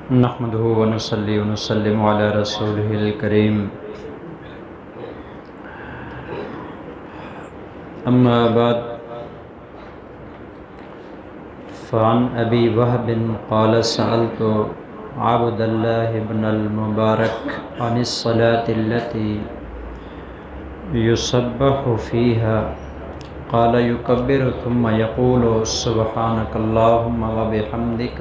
نحمده ونصلي ونسلم على رسوله الكريم أما بعد فعن أبي وهب قال سألت عبد الله بن المبارك عن الصلاة التي يسبح فيها قال يكبر ثم يقول سبحانك اللهم وبحمدك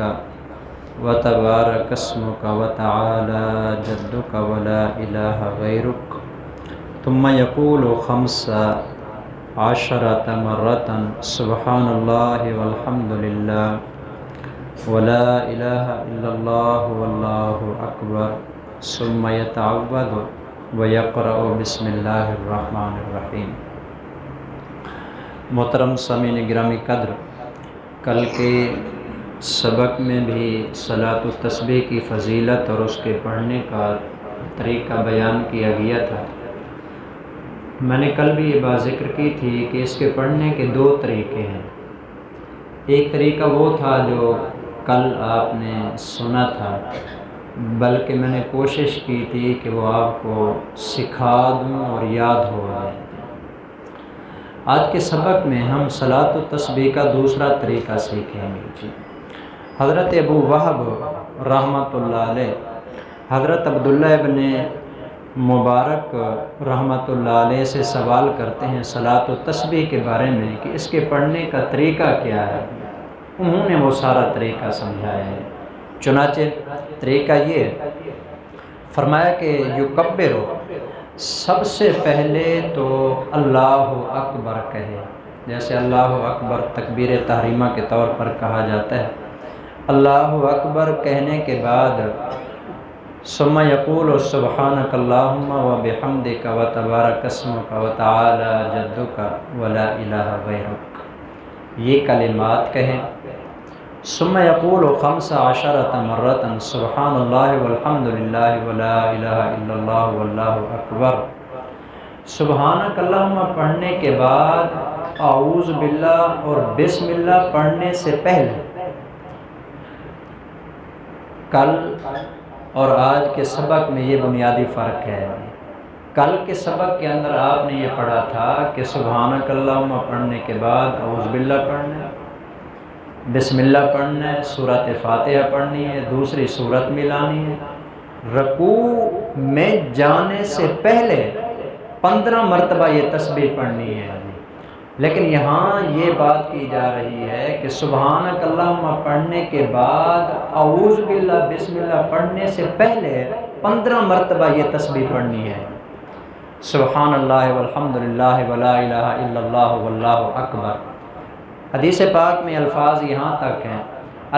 وتبارك اسمك وتعالى جدك ولا إله غيرك ثم يقول 15 مرة سبحان الله والحمد لله ولا إله إلا الله والله أكبر ثم يتعوذ ويقرأ بسم الله الرحمن الرحيم۔ محترم سامعین گرامی قدر، کل کے سبق میں بھی صلاۃ التسبیح کی فضیلت اور اس کے پڑھنے کا طریقہ بیان کیا گیا تھا۔ میں نے کل بھی یہ بات ذکر کی تھی کہ اس کے پڑھنے کے دو طریقے ہیں۔ ایک طریقہ وہ تھا جو کل آپ نے سنا تھا، بلکہ میں نے کوشش کی تھی کہ وہ آپ کو سکھا دوں اور یاد ہو جائے۔ آج کے سبق میں ہم صلاۃ التسبیح کا دوسرا طریقہ سیکھیں گے۔ حضرت ابو وہب رحمۃ اللہ علیہ حضرت عبداللہ ابن مبارک رحمۃ اللہ علیہ سے سوال کرتے ہیں صلاۃ التسبیح کے بارے میں کہ اس کے پڑھنے کا طریقہ کیا ہے۔ انہوں نے وہ سارا طریقہ سمجھایا ہے۔ چنانچہ طریقہ یہ فرمایا کہ یکبر، سب سے پہلے تو اللہ اکبر کہے، جیسے اللہ اکبر تکبیر تحریمہ کے طور پر کہا جاتا ہے۔ اللہ اکبر کہنے کے بعد ثم یقول سبحانک اللہم وبحمدک وتبارک اسمک وتعالی جدک ولا الہ غیرک، یہ کلمات کہیں۔ ثم یقول 15 مرۃ سبحان اللہ والحمد للہ ولا الہ الا اللہ واللہ اکبر۔ سبحانک اللہم پڑھنے کے بعد اعوذ باللہ اور بسم اللہ پڑھنے سے پہلے کل اور آج کے سبق میں یہ بنیادی فرق ہے۔ کل کے سبق کے اندر آپ نے یہ پڑھا تھا کہ سبحانک اللہم پڑھنے کے بعد اعوذ باللہ پڑھنا ہے، بسم اللہ پڑھنا ہے، سورۃ فاتحہ پڑھنی ہے، دوسری سورت ملانی ہے، رکوع میں جانے سے پہلے 15 مرتبہ یہ تسبیح پڑھنی ہے۔ لیکن یہاں یہ بات کی جا رہی ہے کہ سبحانک اللہم پڑھنے کے بعد اعوذ باللہ بسم اللہ پڑھنے سے پہلے 15 مرتبہ یہ تسبیح پڑھنی ہے۔ سبحان اللہ والحمد للہ ولا الہ الا اللہ واللہ اکبر۔ حدیث پاک میں الفاظ یہاں تک ہیں،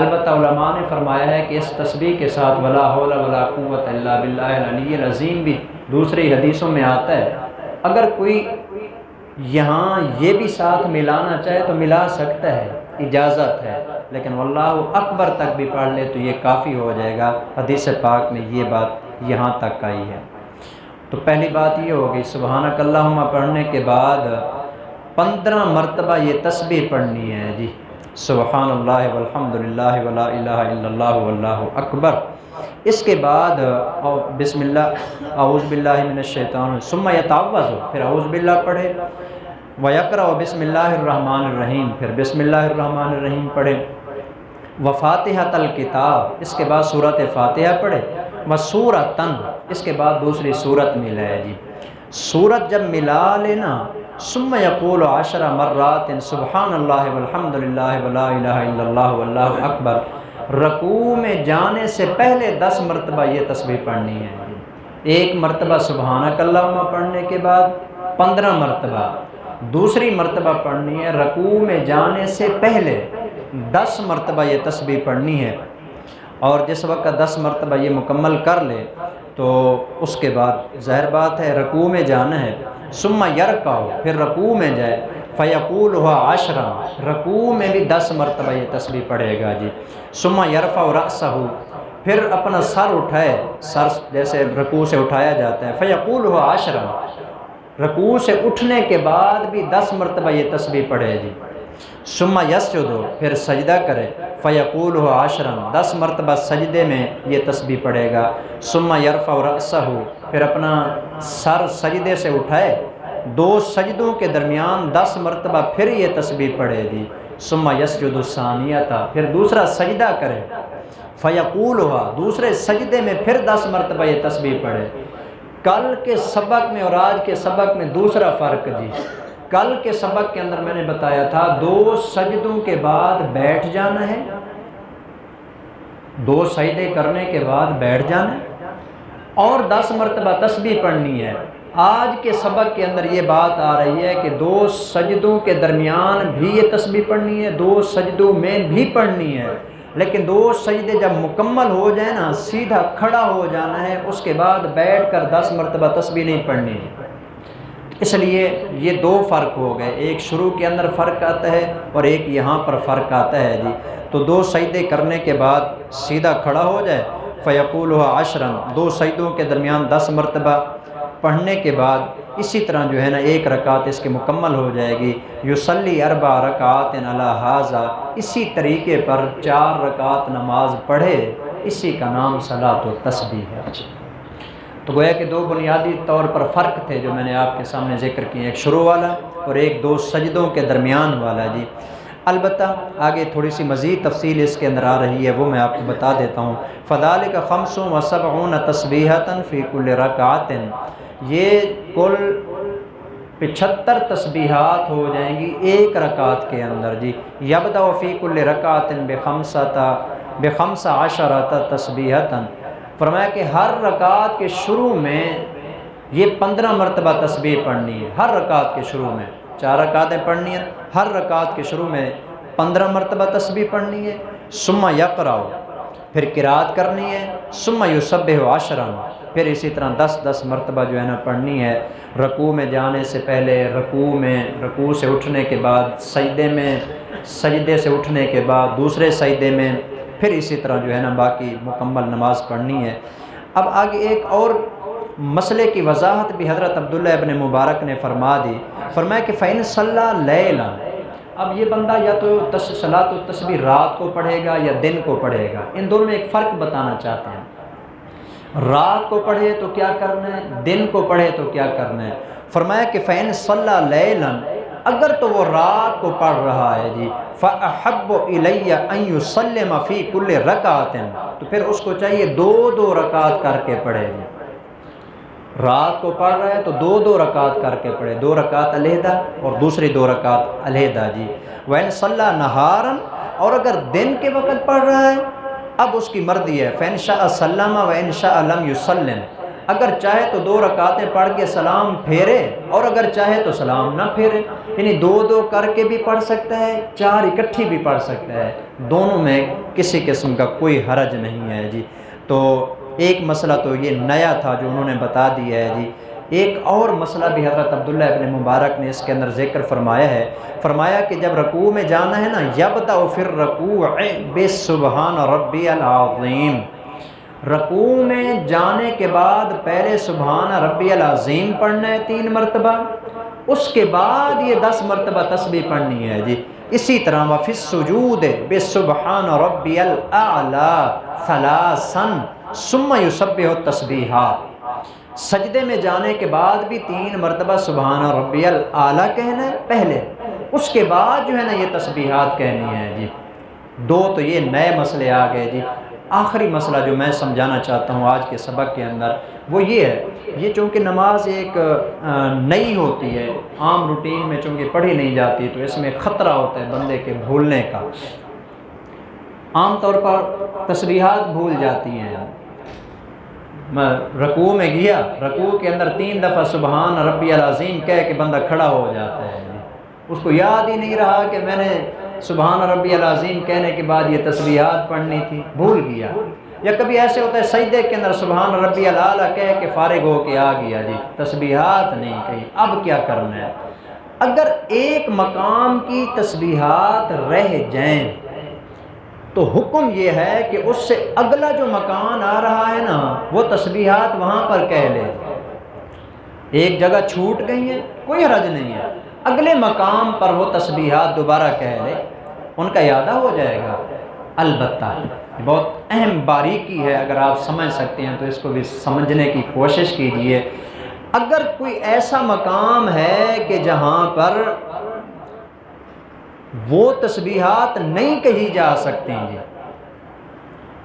البتہ علماء نے فرمایا ہے کہ اس تسبیح کے ساتھ ولا حول ولا قوت الا باللہ العلی العظیم بھی دوسری حدیثوں میں آتا ہے۔ اگر کوئی یہاں یہ بھی ساتھ ملانا چاہے تو ملا سکتا ہے، اجازت ہے، لیکن واللہ اکبر تک بھی پڑھ لے تو یہ کافی ہو جائے گا۔ حدیث پاک میں یہ بات یہاں تک آئی ہے۔ تو پہلی بات یہ ہوگی سبحانک اللہم پڑھنے کے بعد 15 مرتبہ یہ تسبیح پڑھنی ہے جی، سبحان اللہ والحمد للہ ولا الہ الا اللہ واللہ اکبر۔ اس کے بعد بسم اللہ اعوذ باللہ من الشیطان ثم یتعوذ، پھر اعوذ باللہ پڑھے، ویقرأ بسم اللہ الرحمن الرحیم، پھر بسم اللہ الرحمن الرحیم پڑھے، وفاتحۃ الکتاب، اس کے بعد سورۃ فاتحہ پڑھے، وسورۃن، اس کے بعد دوسری سورت ملا ہے جی۔ سورت جب ملا لینا ثم یقول 10 مرات سبحان اللہ والحمد للہ ولا الہ الا اللہ واللہ اکبر۔ رکوع میں جانے سے پہلے 10 مرتبہ یہ تسبیح پڑھنی ہے۔ ایک مرتبہ سبحانک اللہم پڑھنے کے بعد 15 مرتبہ، دوسری مرتبہ پڑھنی ہے رکوع میں جانے سے پہلے 10 مرتبہ یہ تسبیح پڑھنی ہے۔ اور جس وقت 10 مرتبہ یہ مکمل کر لے تو اس کے بعد ظاہر بات ہے رکوع میں جانا ہے، ثم یرکع، پھر رکوع میں جائے، فیقولها 10، رکوع میں بھی 10 مرتبہ یہ تسبیح پڑھے گا جی۔ ثم یرفع رأسہ، پھر اپنا سر اٹھائے، سر جیسے رکوع سے اٹھایا جاتا ہے، فیقولها 10، رکوع سے اٹھنے کے بعد بھی 10 مرتبہ یہ تسبیح پڑھے جی۔ ثم یسجد، پھر سجدہ کرے، فیقول عشرا، 10 مرتبہ سجدے میں یہ تسبیح پڑھے گا، ثم یرفع رأسہ، پھر اپنا سر سجدے سے اٹھائے، 2 سجدوں کے درمیان 10 مرتبہ پھر یہ تسبیح پڑھے گی، ثم یسجد ثانیہ، پھر دوسرا سجدہ کرے، فیقولھا، دوسرے سجدے میں پھر 10 مرتبہ یہ تسبیح پڑھے۔ کل کے سبق میں اور آج کے سبق میں دوسرا فرق جی، کل کے سبق کے اندر میں نے بتایا تھا 2 سجدوں کے بعد بیٹھ جانا ہے، 2 سجدے کرنے کے بعد بیٹھ جانا ہے اور 10 مرتبہ تسبیح پڑھنی ہے۔ آج کے سبق کے اندر یہ بات آ رہی ہے کہ 2 سجدوں کے درمیان بھی یہ تسبیح پڑھنی ہے، 2 سجدوں میں بھی پڑھنی ہے، لیکن 2 سجدے جب مکمل ہو جائیں نا، سیدھا کھڑا ہو جانا ہے، اس کے بعد بیٹھ کر 10 مرتبہ تسبیح نہیں پڑھنی ہے۔ اس لیے یہ 2 فرق ہو گئے، ایک شروع کے اندر فرق آتا ہے اور ایک یہاں پر فرق آتا ہے جی۔ تو 2 سجدے کرنے کے بعد سیدھا کھڑا ہو جائے، فیقولھا عشرا، 2 سجدوں کے درمیان 10 مرتبہ پڑھنے کے بعد اسی طرح جو ہے نا 1 رکعت اس کے مکمل ہو جائے گی، یصلی 4 رکعات علی ھذا، اسی طریقے پر 4 رکعت نماز پڑھے، اسی کا نام صلاۃ التسبیح ہے۔ تو گویا کہ 2 بنیادی طور پر فرق تھے جو میں نے آپ کے سامنے ذکر کیے، ایک شروع والا اور ایک 2 سجدوں کے درمیان والا جی۔ البتہ آگے تھوڑی سی مزید تفصیل اس کے اندر آ رہی ہے، وہ میں آپ کو بتا دیتا ہوں۔ فذلک 75 تسبیحۃ فی کل رکعۃ، یہ کل 75 تسبیحات ہو جائیں گی ایک رکعت کے اندر جی۔ یبدأ فی کل رکعۃ ب15 تسبیحۃ، فرمایا کہ ہر رکعت کے شروع میں یہ 15 مرتبہ تسبیح پڑھنی ہے، ہر رکعت کے شروع میں 4 رکعتیں پڑھنی ہیں، ہر رکعت کے شروع میں 15 مرتبہ تسبیح پڑھنی ہے، ثم یقرأ، پھر قرات کرنی ہے، ثم یسبح 10، پھر اسی طرح 10 مرتبہ جو ہے نا پڑھنی ہے، رکوع میں جانے سے پہلے، رکوع سے اٹھنے کے بعد، سجدے میں، سجدے سے اٹھنے کے بعد دوسرے سجدے میں، پھر اسی طرح جو ہے نا باقی مکمل نماز پڑھنی ہے۔ اب آگے ایک اور مسئلے کی وضاحت بھی حضرت عبداللہ ابن مبارک نے فرما دی، فرمایا کہ فَإِن صَلَّى لَيْلًا، اب یہ بندہ یا تو صلاۃ التسبیح رات کو پڑھے گا یا دن کو پڑھے گا، ان دونوں میں ایک فرق بتانا چاہتے ہیں۔ رات کو پڑھے تو کیا کرنا ہے، دن کو پڑھے تو کیا کرنا ہے۔ فرمایا کہ فَإِن صَلَّى لَيْلًا، اگر تو وہ رات کو پڑھ رہا ہے جی، فَأَحَبُّ إِلَيَّ أَن يُسَلِّمَ فِي كُلِّ رَكَعَةٍ، تو پھر اس کو چاہیے 2 رکعت کر کے پڑھے جی۔ رات کو پڑھ رہا ہے تو 2 رکعت کر کے پڑھے، 2 رکعت علیحدہ اور دوسری 2 رکعت علیحدہ جی۔ وَإِن صَلَّى نَهَارًا، اور اگر دن کے وقت پڑھ رہا ہے اب اس کی مرضی ہے، فَإِن شَاءَ سَلَّمَ وَإِن شَاءَ لَمْ يُسَلِّمْ، اگر چاہے تو 2 رکعتیں پڑھ کے سلام پھیرے اور اگر چاہے تو سلام نہ پھیرے، یعنی 2 کر کے بھی پڑھ سکتا ہے، 4 اکٹھی بھی پڑھ سکتا ہے، دونوں میں کسی قسم کا کوئی حرج نہیں ہے جی۔ تو ایک مسئلہ تو یہ نیا تھا جو انہوں نے بتا دیا ہے جی۔ ایک اور مسئلہ بھی حضرت عبداللہ ابن مبارک نے اس کے اندر ذکر فرمایا ہے، فرمایا کہ جب رکوع میں جانا ہے نا، یبدأ فی الرکوع بسبحان ربی العظیم، رکوع میں جانے کے بعد پہلے سبحان ربی العظیم پڑھنا ہے 3 مرتبہ، اس کے بعد یہ 10 مرتبہ تسبیح پڑھنی ہے جی۔ اسی طرح وفی السجود بسبحان ربی الاعلی 3 ثم یسبح التسبیحات، سجدے میں جانے کے بعد بھی 3 مرتبہ سبحان ربی الاعلی کہنا ہے پہلے، اس کے بعد جو ہے نا یہ تسبیحات کہنی ہے جی۔ 2 تو یہ نئے مسئلے آ گئے جی۔ آخری مسئلہ جو میں سمجھانا چاہتا ہوں آج کے سبق کے اندر وہ یہ ہے، یہ چونکہ نماز ایک نئی ہوتی ہے، عام روٹین میں چونکہ پڑھی نہیں جاتی تو اس میں خطرہ ہوتا ہے بندے کے بھولنے کا، عام طور پر تسبیحات بھول جاتی ہیں۔ رکوع میں گیا، رکوع کے اندر 3 دفعہ سبحان ربی العظیم کہہ کے بندہ کھڑا ہو جاتا ہے، اس کو یاد ہی نہیں رہا کہ میں نے سبحان ربی العظیم کہنے کے بعد یہ تسبیحات پڑھنی تھی، بھول گیا۔ یا کبھی ایسے ہوتا ہے سجدے کے اندر سبحان ربی الاعلی کہہ کے فارغ ہو کے آ گیا جی، تسبیحات نہیں کہی، اب کیا کرنا ہے؟ اگر ایک مقام کی تسبیحات رہ جائیں تو حکم یہ ہے کہ اس سے اگلا جو مکان آ رہا ہے نا وہ تسبیحات وہاں پر کہہ لے۔ ایک جگہ چھوٹ گئی ہے کوئی حرج نہیں ہے، اگلے مقام پر وہ تسبیحات دوبارہ کہہ لے، ان کا یادہ ہو جائے گا۔ البتہ بہت اہم باریکی ہے، اگر آپ سمجھ سکتے ہیں تو اس کو بھی سمجھنے کی کوشش کیجئے۔ اگر کوئی ایسا مقام ہے کہ جہاں پر وہ تسبیحات نہیں کہی جا سکتی جی،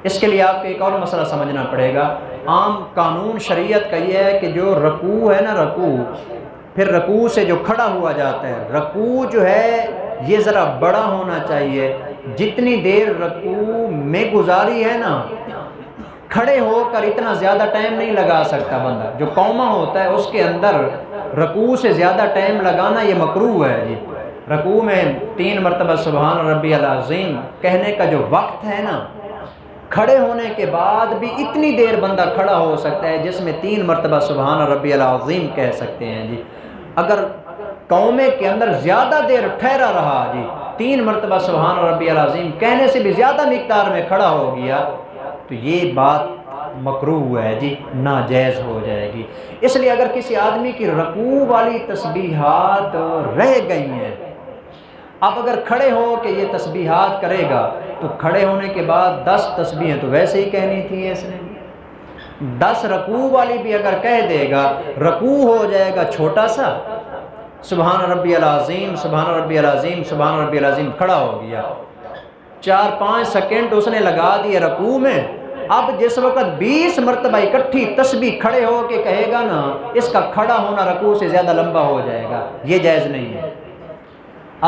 اس کے لیے آپ کو ایک اور مسئلہ سمجھنا پڑے گا۔ عام قانون شریعت کا یہ ہے کہ جو رکوع ہے نا، رکوع، پھر رکوع سے جو کھڑا ہوا جاتا ہے، رکوع جو ہے یہ ذرا بڑا ہونا چاہیے۔ جتنی دیر رکوع میں گزاری ہے نا، کھڑے ہو کر اتنا زیادہ ٹائم نہیں لگا سکتا بندہ۔ جو قومہ ہوتا ہے اس کے اندر رکوع سے زیادہ ٹائم لگانا یہ مکروہ ہے جی۔ رکوع میں 3 مرتبہ سبحان ربی العظیم کہنے کا جو وقت ہے نا، کھڑے ہونے کے بعد بھی اتنی دیر بندہ کھڑا ہو سکتا ہے جس میں 3 مرتبہ سبحان ربی العظیم کہہ سکتے ہیں جی۔ اگر قومے کے اندر زیادہ دیر ٹھہرا رہا جی، 3 مرتبہ سبحان ربی العظیم کہنے سے بھی زیادہ مقدار میں کھڑا ہو گیا، تو یہ بات مکروہ ہے جی، ناجائز ہو جائے گی۔ اس لیے اگر کسی آدمی کی رکوع والی تسبیحات رہ گئی ہیں، اب اگر کھڑے ہو کہ یہ تسبیحات کرے گا تو کھڑے ہونے کے بعد 10 تسبیحیں تو ویسے ہی کہنی تھی اس نے، 10 رکوع والی بھی اگر کہہ دے گا، رکوع ہو جائے گا چھوٹا سا، سبحان ربی العظیم سبحان ربی العظیم سبحان ربی العظیم کھڑا ہو گیا، 4-5 سیکنڈ اس نے لگا دیے رکوع میں۔ اب جس وقت 20 مرتبہ اکٹھی تسبیح کھڑے ہو کے کہے گا نا، اس کا کھڑا ہونا رکوع سے زیادہ لمبا ہو جائے گا، یہ جائز نہیں ہے۔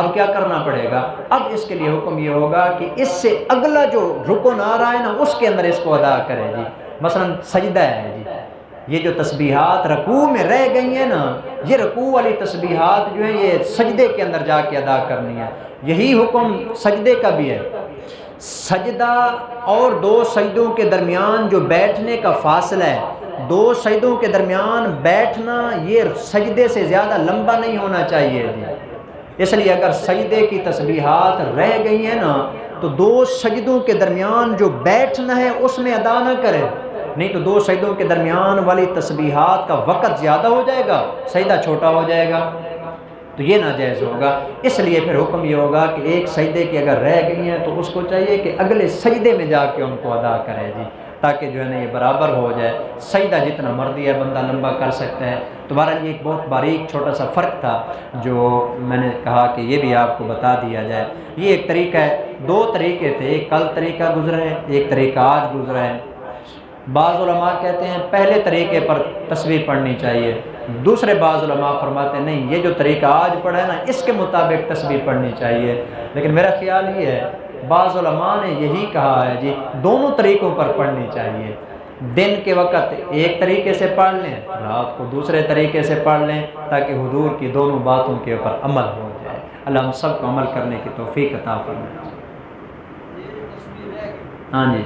اب کیا کرنا پڑے گا؟ اب اس کے لیے حکم یہ ہوگا کہ اس سے اگلا جو رکن آ رہا ہے نا، اس کے اندر اس کو ادا کرے جی۔ مثلا سجدہ ہے جی، یہ جو تسبیحات رکوع میں رہ گئی ہیں نا، یہ رکوع والی تسبیحات جو ہیں یہ سجدے کے اندر جا کے ادا کرنی ہے۔ یہی حکم سجدے کا بھی ہے۔ سجدہ اور 2 سجدوں کے درمیان جو بیٹھنے کا فاصلہ ہے، 2 سجدوں کے درمیان بیٹھنا یہ سجدے سے زیادہ لمبا نہیں ہونا چاہیے جی۔ اس لیے اگر سجدے کی تسبیحات رہ گئی ہیں نا، تو 2 سجدوں کے درمیان جو بیٹھنا ہے اس میں ادا نہ کرے، نہیں تو 2 سجدوں کے درمیان والی تسبیحات کا وقت زیادہ ہو جائے گا، سجدہ چھوٹا ہو جائے گا، تو یہ ناجائز ہوگا۔ اس لیے پھر حکم یہ ہوگا کہ ایک سجدے کی اگر رہ گئی ہیں تو اس کو چاہیے کہ اگلے سجدے میں جا کے ان کو ادا کرے جی، تاکہ جو ہے نا یہ برابر ہو جائے۔ سجدہ جتنا مرضی ہے بندہ لمبا کر سکتا ہے۔ تمہارا یہ ایک بہت باریک چھوٹا سا فرق تھا جو میں نے کہا کہ یہ بھی آپ کو بتا دیا جائے۔ یہ ایک طریقہ ہے، 2 طریقے تھے، ایک کل طریقہ گزرا ہے، ایک طریقہ آج گزرا ہے۔ بعض علماء کہتے ہیں پہلے طریقے پر تسبیح پڑھنی چاہیے، دوسرے بعض علماء فرماتے ہیں نہیں، یہ جو طریقہ آج پڑھا ہے نا اس کے مطابق تسبیح پڑھنی چاہیے۔ لیکن میرا خیال یہ ہے، بعض علماء نے یہی کہا ہے جی دونوں طریقوں پر پڑھنی چاہیے۔ دن کے وقت ایک طریقے سے پڑھ لیں، رات کو دوسرے طریقے سے پڑھ لیں، تاکہ حضور کی دونوں باتوں کے اوپر عمل ہو جائے۔ اللہ ہم سب کو عمل کرنے کی توفیق عطا فرمائے۔ ہاں جی،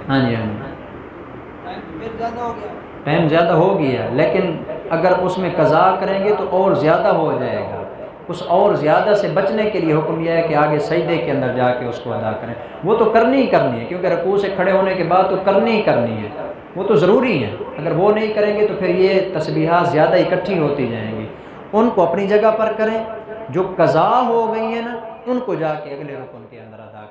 ہاں جی، ہاں جی، ٹائم زیادہ ہو گیا، لیکن اگر اس میں قضا کریں گے تو اور زیادہ ہو جائے گا۔ اس اور زیادہ سے بچنے کے لیے حکم یہ ہے کہ آگے سجدے کے اندر جا کے اس کو ادا کریں۔ وہ تو کرنی ہی کرنی ہے، کیونکہ رکوع سے کھڑے ہونے کے بعد تو کرنی ہی کرنی ہے، وہ تو ضروری ہے۔ اگر وہ نہیں کریں گے تو پھر یہ تسبیحات زیادہ اکٹھی ہوتی جائیں گی۔ ان کو اپنی جگہ پر کریں، جو قضا ہو گئی ہیں نا ان کو جا کے اگلے رکن کے اندر ادا